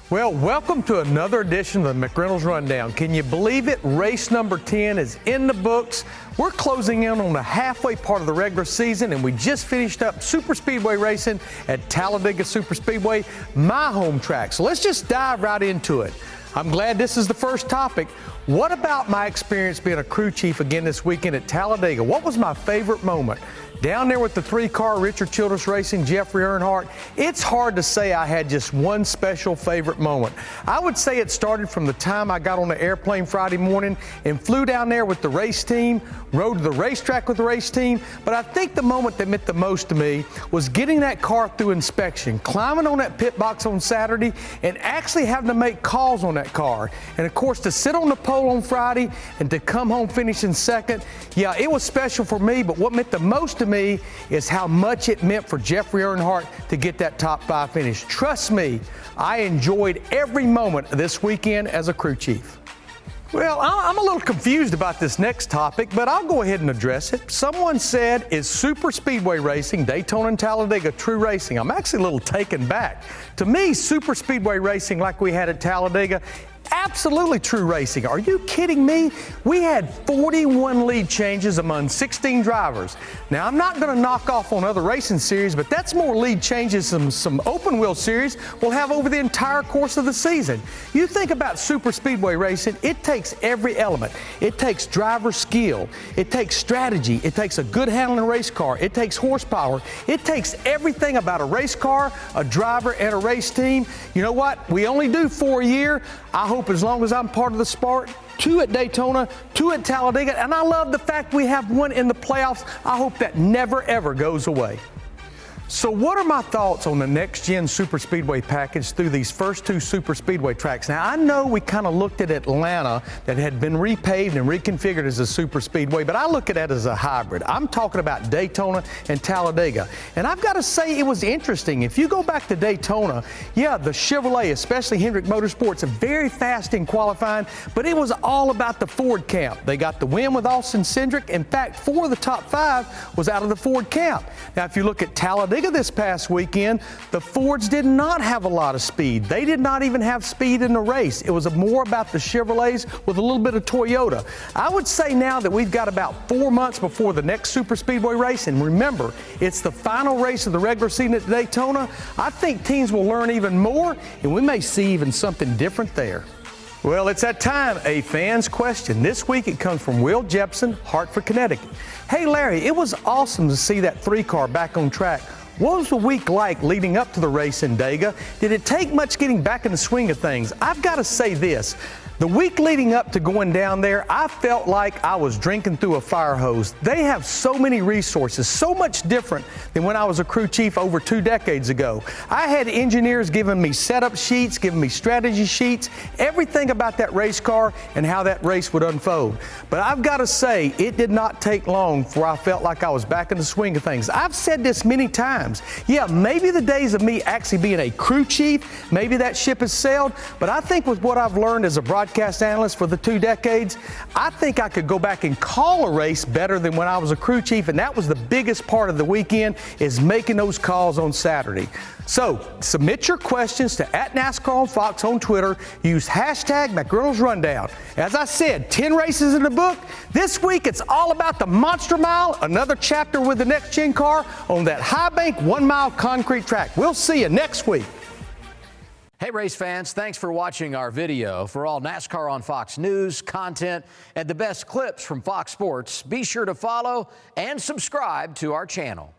Well, welcome to another edition of the McReynolds Rundown. Can you believe it? Race number 10 is in the books. We're closing in on the halfway part of the regular season, and we just finished up superspeedway racing at Talladega Superspeedway, my home track. So let's just dive right into it. I'm glad this is the first topic. What about my experience being a crew chief again this weekend at Talladega? What was my favorite moment? Down there with the three-car Richard Childress Racing, Jeffrey Earnhardt, it's hard to say I had just one special favorite moment. I would say it started from the time I got on the airplane Friday morning and flew down there with the race team, rode to the racetrack with the race team, but I think the moment that meant the most to me was getting that car through inspection, climbing on that pit box on Saturday, and actually having to make calls on that car. And of course, to sit on the pole on Friday and to come home finishing second, yeah, it was special for me, but what meant the most to me is how much it meant for Jeffrey Earnhardt to get that top 5 finish. Trust me, I enjoyed every moment of this weekend as a crew chief. Well, I'm a little confused about this next topic, but I'll go ahead and address it. Someone said, is super speedway racing, Daytona and Talladega, true racing? I'm actually a little taken back. To me, super speedway racing like we had at Talladega, absolutely true racing. Are you kidding me? We had 41 lead changes among 16 drivers. Now, I'm not going to knock off on other racing series, but that's more lead changes than some open wheel series will have over the entire course of the season. You think about super speedway racing, it takes every element. It takes driver skill. It takes strategy. It takes a good handling race car. It takes horsepower. It takes everything about a race car, a driver, and a race team. You know what? We only do 4 a year. I hope as long as I'm part of the sport, 2 at Daytona, 2 at Talladega, and I love the fact we have 1 in the playoffs. I hope that never, ever goes away. So what are my thoughts on the next-gen superspeedway package through these first 2 superspeedway tracks? Now, I know we kind of looked at Atlanta that had been repaved and reconfigured as a superspeedway, but I look at that as a hybrid. I'm talking about Daytona and Talladega. And I've got to say it was interesting. If you go back to Daytona, yeah, the Chevrolet, especially Hendrick Motorsports, are very fast in qualifying, but it was all about the Ford camp. They got the win with Austin Cindric. In fact, 4 of the top 5 was out of the Ford camp. Now, if you look at Talladega this past weekend, the Fords did not have a lot of speed. They did not even have speed in the race. It was more about the Chevrolets with a little bit of Toyota. I would say now that we've got about 4 months before the next superspeedway race, and remember, it's the final race of the regular season at Daytona. I think teams will learn even more, and we may see even something different there. Well, it's that time, a fan's question. This week it comes from Will Jepson, Hartford, Connecticut. Hey, Larry, it was awesome to see that 3-car back on track. What was the week like leading up to the race in Dega? Did it take much getting back in the swing of things? I've got to say this. The week leading up to going down there, I felt like I was drinking through a fire hose. They have so many resources, so much different than when I was a crew chief over 2 decades ago. I had engineers giving me setup sheets, giving me strategy sheets, everything about that race car and how that race would unfold. But I've got to say, it did not take long before I felt like I was back in the swing of things. I've said this many times. Yeah, maybe the days of me actually being a crew chief, maybe that ship has sailed, but I think with what I've learned as a broadcast analyst for the 2 decades, I think I could go back and call a race better than when I was a crew chief, and that was the biggest part of the weekend, is making those calls on Saturday. So, submit your questions to @NASCAR on Fox on Twitter. Use hashtag McReynolds Rundown. As I said, 10 races in the book. This week, it's all about the Monster Mile, another chapter with the next-gen car on that high-bank 1-mile concrete track. We'll see you next week. Hey race fans, thanks for watching our video. For all NASCAR on Fox news, content, and the best clips from Fox Sports, be sure to follow and subscribe to our channel.